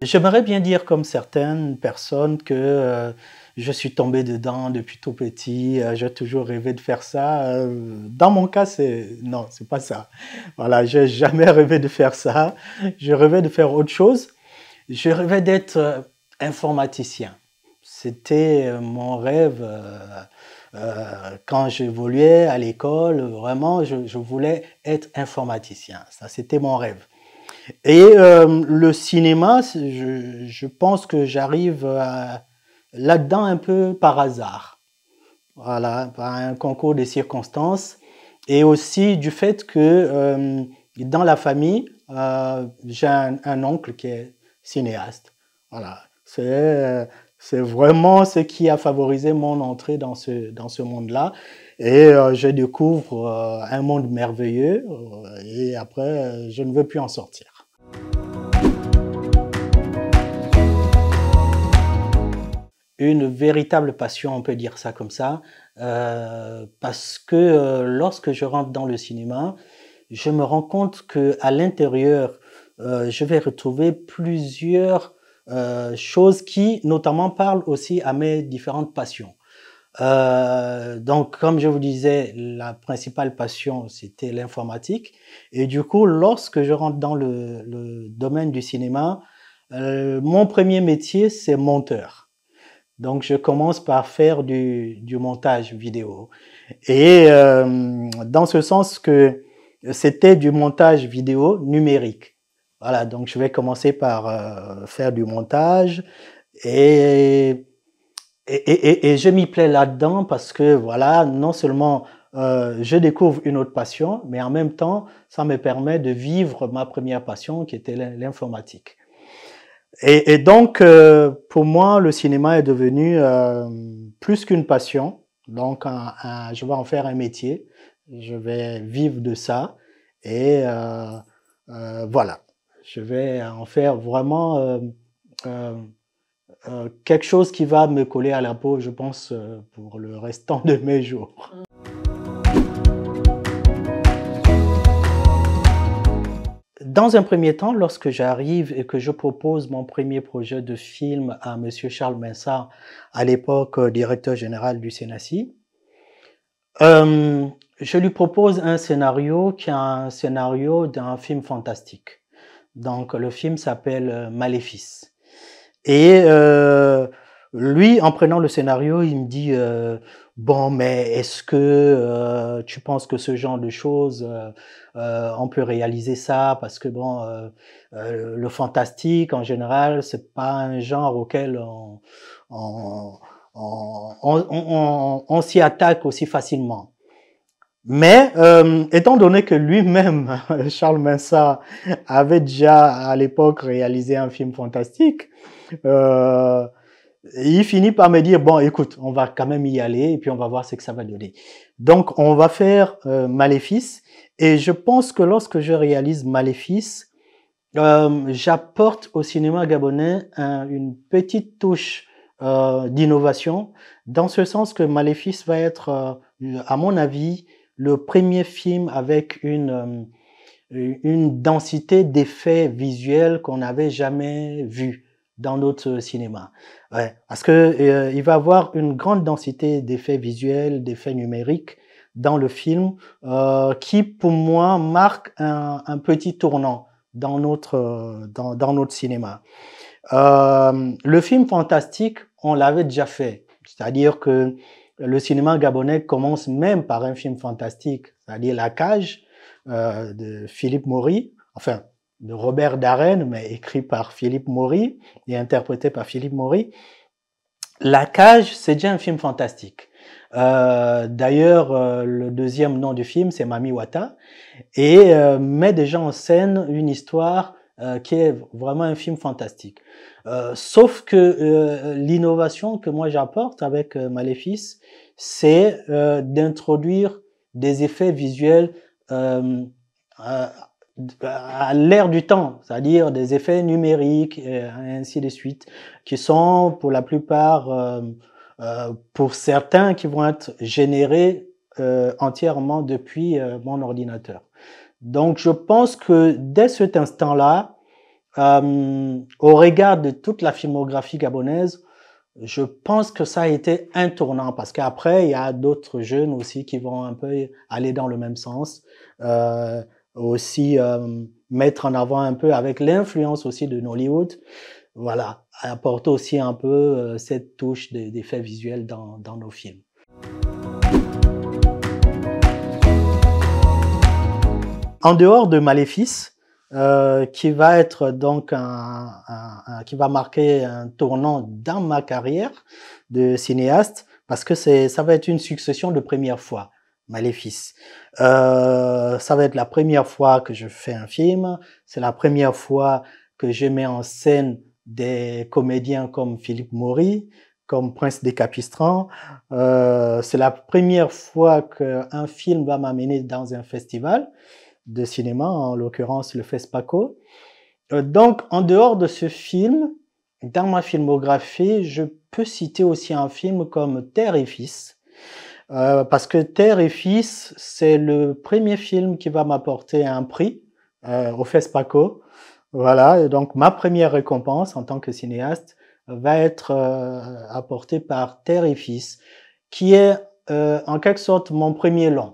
J'aimerais bien dire comme certaines personnes que je suis tombé dedans depuis tout petit, j'ai toujours rêvé de faire ça. Dans mon cas, non, c'est pas ça. Voilà, j'ai jamais rêvé de faire ça. Je rêvais de faire autre chose. Je rêvais d'être informaticien. C'était mon rêve quand j'évoluais à l'école. Vraiment, je voulais être informaticien. Ça, c'était mon rêve. Et le cinéma, je pense que j'arrive là-dedans un peu par hasard. Voilà, par un concours de circonstances. Et aussi du fait que dans la famille, j'ai un oncle qui est cinéaste. Voilà, c'est vraiment ce qui a favorisé mon entrée dans ce monde-là. Et je découvre un monde merveilleux et après, je ne veux plus en sortir. Une véritable passion, on peut dire ça comme ça, parce que lorsque je rentre dans le cinéma, je me rends compte qu'à l'intérieur, je vais retrouver plusieurs choses qui, notamment, parlent aussi à mes différentes passions. Donc, comme je vous disais, la principale passion, c'était l'informatique. Et du coup, lorsque je rentre dans le domaine du cinéma, mon premier métier, c'est monteur. Donc, je commence par faire du montage vidéo. Et dans ce sens que c'était du montage vidéo numérique. Voilà, donc je vais commencer par faire du montage et je m'y plais là-dedans parce que, voilà, non seulement je découvre une autre passion, mais en même temps, ça me permet de vivre ma première passion qui était l'informatique. Et donc, pour moi, le cinéma est devenu plus qu'une passion. Donc, je vais en faire un métier. Je vais vivre de ça. Et voilà, je vais en faire vraiment euh, quelque chose qui va me coller à la peau, je pense, pour le restant de mes jours. Dans un premier temps, lorsque j'arrive et que je propose mon premier projet de film à Monsieur Charles Mensah, à l'époque directeur général du CNACI, je lui propose un scénario qui est un scénario d'un film fantastique. Donc le film s'appelle Maléfice. Et lui, en prenant le scénario, il me dit bon, mais est-ce que tu penses que ce genre de choses, on peut réaliser ça? Parce que bon, le fantastique en général, c'est pas un genre auquel on, on s'y attaque aussi facilement. Mais étant donné que lui-même, Charles Mensah, avait déjà à l'époque réalisé un film fantastique, euh, il finit par me dire, bon, écoute, on va quand même y aller et puis on va voir ce que ça va donner. Donc, on va faire Maléfice. Et je pense que lorsque je réalise Maléfice, j'apporte au cinéma gabonais une petite touche d'innovation, dans ce sens que Maléfice va être, à mon avis, le premier film avec une densité d'effets visuels qu'on n'avait jamais vu dans notre cinéma. Ouais, parce que il va avoir une grande densité d'effets visuels, d'effets numériques dans le film, qui pour moi marque un petit tournant dans notre cinéma. Le film fantastique, on l'avait déjà fait, c'est-à-dire que le cinéma gabonais commence même par un film fantastique, c'est-à-dire La Cage de Philippe Maury, enfin de Robert Darren, mais écrit par Philippe Maury et interprété par Philippe Maury. La Cage, c'est déjà un film fantastique. D'ailleurs, le deuxième nom du film, c'est Mami Wata, et met déjà en scène une histoire qui est vraiment un film fantastique. Sauf que l'innovation que moi j'apporte avec Maléfice, c'est d'introduire des effets visuels à l'ère du temps, c'est-à-dire des effets numériques et ainsi de suite, qui sont pour la plupart pour certains qui vont être générés entièrement depuis mon ordinateur. Donc, je pense que dès cet instant-là, au regard de toute la filmographie gabonaise, je pense que ça a été un tournant parce qu'après, il y a d'autres jeunes aussi qui vont un peu aller dans le même sens, aussi mettre en avant un peu avec l'influence aussi de Nollywood, voilà, apporter aussi un peu cette touche d'effets visuels dans nos films. En dehors de Maléfice, qui va être donc qui va marquer un tournant dans ma carrière de cinéaste, parce que ça va être une succession de premières fois. Maléfice. Ça va être la première fois que je fais un film, c'est la première fois que je mets en scène des comédiens comme Philippe Maury, comme Prince des Capistrans. C'est la première fois qu'un film va m'amener dans un festival de cinéma, en l'occurrence le FESPACO. Donc, en dehors de ce film, dans ma filmographie, je peux citer aussi un film comme Terre et Fils, parce que Terre et Fils, c'est le premier film qui va m'apporter un prix au FESPACO. Voilà, et donc ma première récompense en tant que cinéaste va être apportée par Terre et Fils, qui est en quelque sorte mon premier long.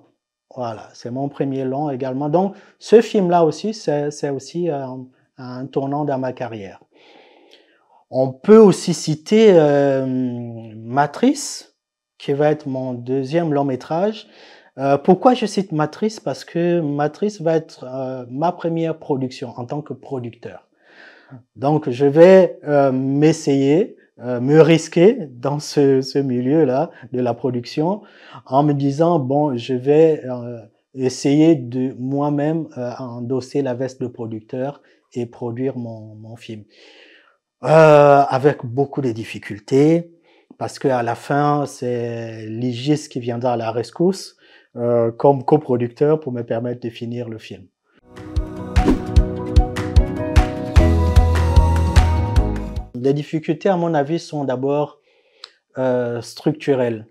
Voilà, c'est mon premier long également. Donc, ce film-là aussi, c'est aussi un tournant dans ma carrière. On peut aussi citer Matrice, qui va être mon deuxième long métrage. Pourquoi je cite Matrice? Parce que Matrice va être ma première production en tant que producteur. Donc, je vais m'essayer, me risquer dans ce milieu-là de la production en me disant, bon, je vais essayer de moi-même endosser la veste de producteur et produire mon film. Avec beaucoup de difficultés, parce qu'à la fin, c'est l'IGIS qui viendra à la rescousse comme coproducteur pour me permettre de finir le film. Les difficultés, à mon avis, sont d'abord structurelles.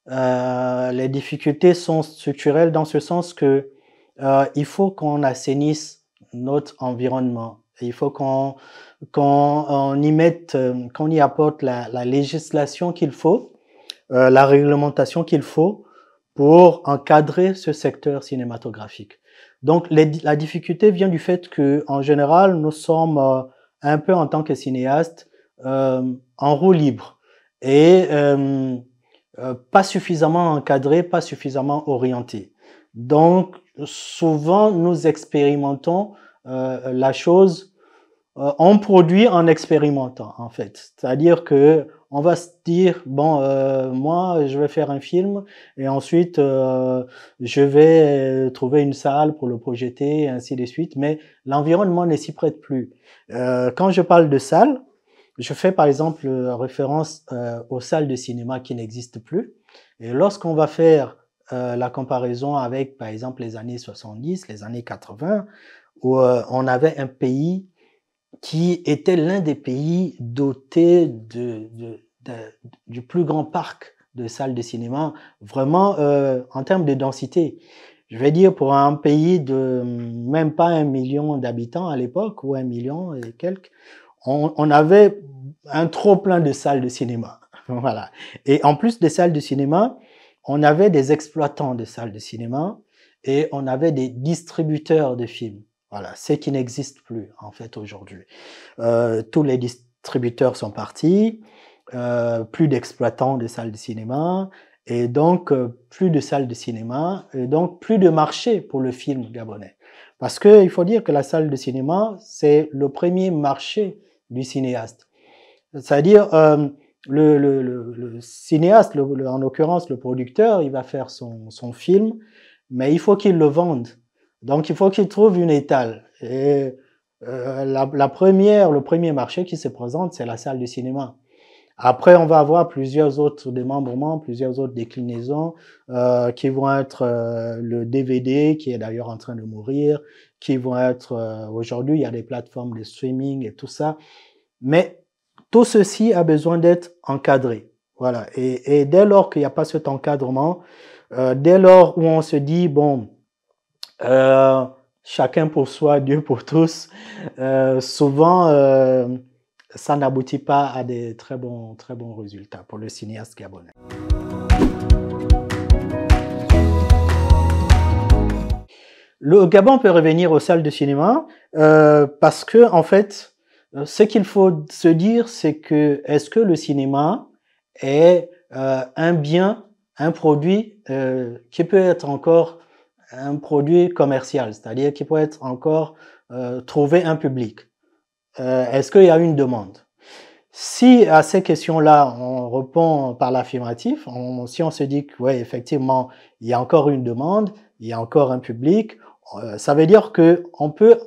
Les difficultés sont structurelles dans ce sens que il faut qu'on assainisse notre environnement. Il faut qu'on y mette, qu'on y apporte la législation qu'il faut, la réglementation qu'il faut pour encadrer ce secteur cinématographique. Donc, la difficulté vient du fait que, en général, nous sommes un peu en tant que cinéastes en roue libre et pas suffisamment encadrés, pas suffisamment orientés. Donc, souvent, nous expérimentons la chose, on produit en expérimentant, en fait. C'est-à-dire que on va se dire, bon, moi, je vais faire un film et ensuite, je vais trouver une salle pour le projeter, et ainsi de suite, mais l'environnement ne s'y prête plus. Quand je parle de salle, je fais par exemple référence aux salles de cinéma qui n'existent plus. Et lorsqu'on va faire la comparaison avec, par exemple, les années 70, les années 80, où on avait un pays qui était l'un des pays dotés du plus grand parc de salles de cinéma, vraiment en termes de densité. Je vais dire pour un pays de même pas 1 million d'habitants à l'époque, ou 1 million et quelques, on avait un trop plein de salles de cinéma. Voilà. Et en plus des salles de cinéma, on avait des exploitants de salles de cinéma et on avait des distributeurs de films. Voilà, ce qui n'existe plus en fait aujourd'hui. Tous les distributeurs sont partis, plus d'exploitants de salles de cinéma, et donc plus de salles de cinéma, et donc plus de marché pour le film gabonais. Parce que il faut dire que la salle de cinéma, c'est le premier marché du cinéaste. C'est-à-dire, le cinéaste, en l'occurrence le producteur, il va faire son film, mais il faut qu'il le vende. Donc, il faut qu'il trouve une étale. Et le premier marché qui se présente, c'est la salle de cinéma. Après, on va avoir plusieurs autres démembrements, plusieurs autres déclinaisons qui vont être le DVD, qui est d'ailleurs en train de mourir, qui vont être aujourd'hui, il y a des plateformes de streaming et tout ça. Mais tout ceci a besoin d'être encadré. Voilà. Et dès lors qu'il n'y a pas cet encadrement, dès lors où on se dit, bon, chacun pour soi, Dieu pour tous, souvent, ça n'aboutit pas à des très bons résultats pour le cinéaste gabonais. Le Gabon peut revenir aux salles de cinéma parce que, en fait, ce qu'il faut se dire, c'est que est-ce que le cinéma est un bien, un produit qui peut être encore un produit commercial, c'est-à-dire qui peut être encore trouver un public. Est-ce qu'il y a une demande? Si à ces questions-là, on répond par l'affirmatif, si on se dit que ouais, effectivement, il y a encore une demande, il y a encore un public, ça veut dire qu'on peut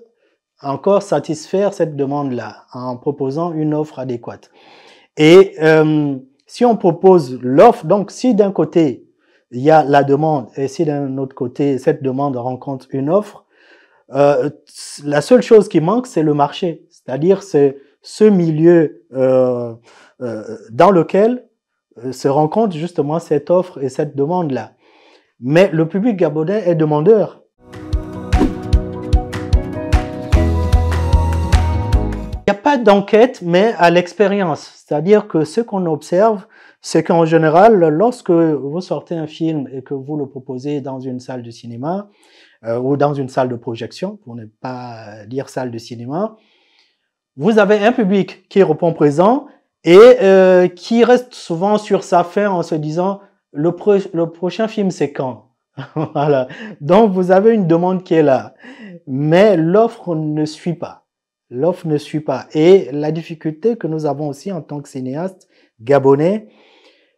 encore satisfaire cette demande-là en proposant une offre adéquate. Et si on propose l'offre, donc si d'un côté, il y a la demande et si d'un autre côté, cette demande rencontre une offre, la seule chose qui manque, c'est le marché. C'est-à-dire, c'est ce milieu dans lequel se rencontre justement cette offre et cette demande-là. Mais le public gabonais est demandeur. Il n'y a pas d'enquête, mais à l'expérience. C'est-à-dire que ce qu'on observe, c'est qu'en général, lorsque vous sortez un film et que vous le proposez dans une salle de cinéma ou dans une salle de projection, pour ne pas dire salle de cinéma, vous avez un public qui répond présent et qui reste souvent sur sa faim en se disant le prochain film c'est quand? Voilà. Donc vous avez une demande qui est là, mais l'offre ne suit pas. L'offre ne suit pas. Et la difficulté que nous avons aussi en tant que cinéaste gabonais,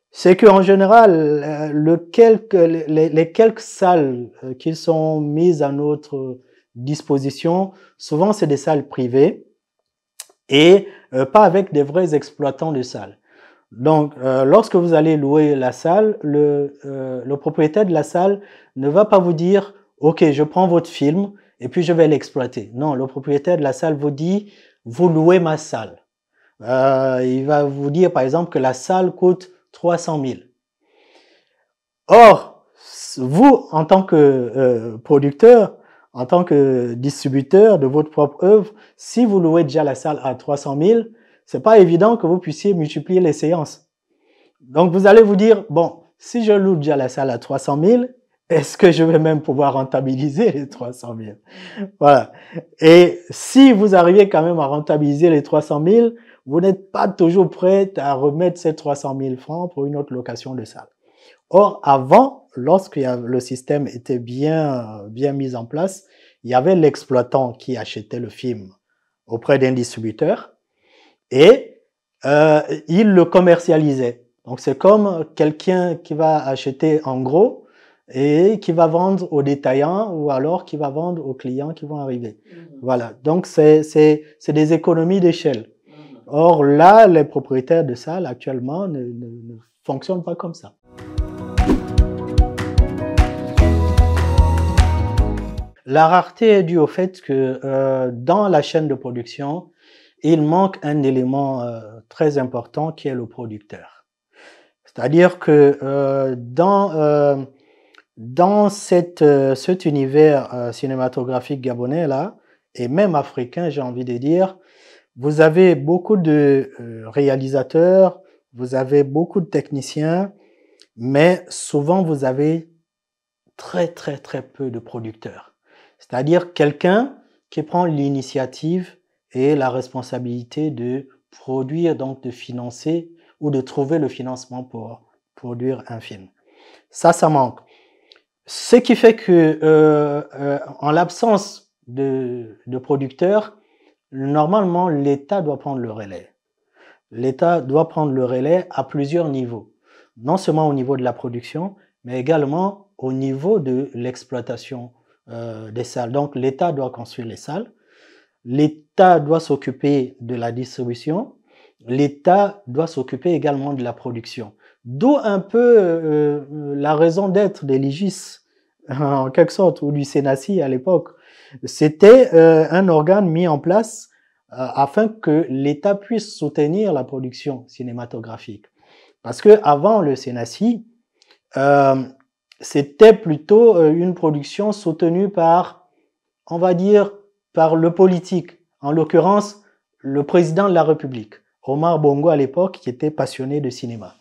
c'est qu'en général, les quelques salles qui sont mises à notre disposition, souvent c'est des salles privées et pas avec des vrais exploitants de salles. Donc, lorsque vous allez louer la salle, le propriétaire de la salle ne va pas vous dire « Ok, je prends votre film et puis je vais l'exploiter ». Non, le propriétaire de la salle vous dit « Vous louez ma salle ». Il va vous dire par exemple que la salle coûte 300 000. Or, vous, en tant que producteur, en tant que distributeur de votre propre œuvre, si vous louez déjà la salle à 300 000, c'est pas évident que vous puissiez multiplier les séances. Donc, vous allez vous dire, bon, si je loue déjà la salle à 300 000, est-ce que je vais même pouvoir rentabiliser les 300 000? Voilà. Et si vous arrivez quand même à rentabiliser les 300 000, vous n'êtes pas toujours prêt à remettre ces 300 000 francs pour une autre location de salle. Or, avant, lorsque le système était bien mis en place, il y avait l'exploitant qui achetait le film auprès d'un distributeur et il le commercialisait. Donc, c'est comme quelqu'un qui va acheter en gros et qui va vendre aux détaillants ou alors qui va vendre aux clients qui vont arriver. Voilà. Donc, c'est des économies d'échelle. Or, là, les propriétaires de salles actuellement ne fonctionnent pas comme ça. La rareté est due au fait que dans la chaîne de production, il manque un élément très important qui est le producteur. C'est-à-dire que dans cet univers cinématographique gabonais là, et même africain, j'ai envie de dire, vous avez beaucoup de réalisateurs, vous avez beaucoup de techniciens, mais souvent vous avez très peu de producteurs. C'est-à-dire quelqu'un qui prend l'initiative et la responsabilité de produire, donc de financer ou de trouver le financement pour produire un film. Ça manque. Ce qui fait que en l'absence de producteurs, normalement l'État doit prendre le relais. L'État doit prendre le relais à plusieurs niveaux. Non seulement au niveau de la production, mais également au niveau de l'exploitation des salles. Donc l'État doit construire les salles, l'État doit s'occuper de la distribution, l'État doit s'occuper également de la production. D'où un peu la raison d'être des Légis, en quelque sorte, ou du Sénassi à l'époque. C'était un organe mis en place afin que l'État puisse soutenir la production cinématographique. Parce que avant le Sénassi, c'était plutôt une production soutenue par, on va dire, par le politique, en l'occurrence le président de la République, Omar Bongo à l'époque, qui était passionné de cinéma.